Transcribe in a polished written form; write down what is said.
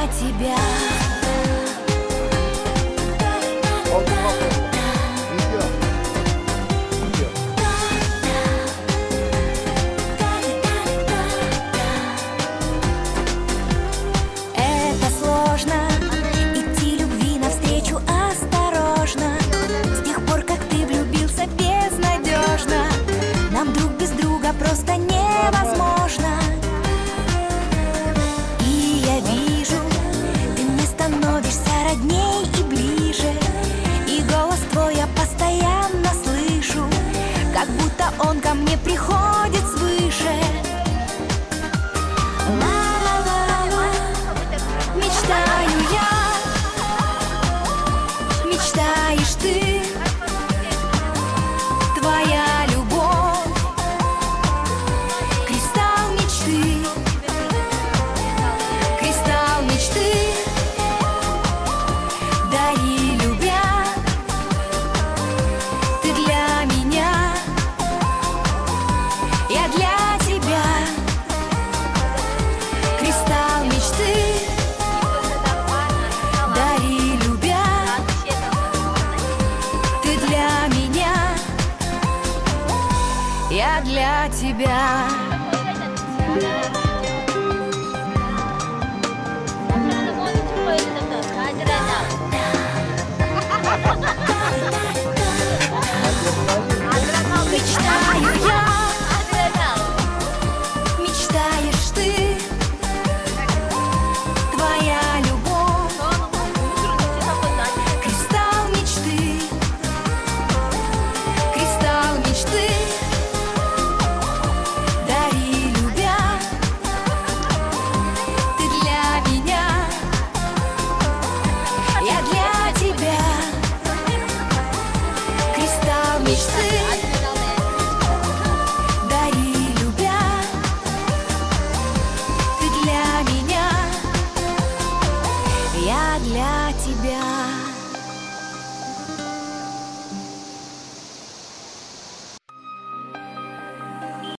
для тебя. Это сложно, идти любви навстречу осторожно. С тех пор, как ты влюбился безнадежно, нам друг без друга просто невозможно. И я вижу, ты мне становишься родней и ближе, и голос твой я постоянно слышу, как будто он ко мне приходит свыше. Мечтаю я, мечтаешь ты, твоя любовь, кристалл мечты, кристалл мечты, дари любя, ты для меня, я для тебя, кристалл мечты. Дари любя, ты для меня, я для тебя. Мечтаю я, мечтаешь ты, твоя любовь, кристалл мечты, кристалл мечты, дари любя, ты для меня, я для тебя, кристалл мечты, дари любя, ты для меня, я для тебя.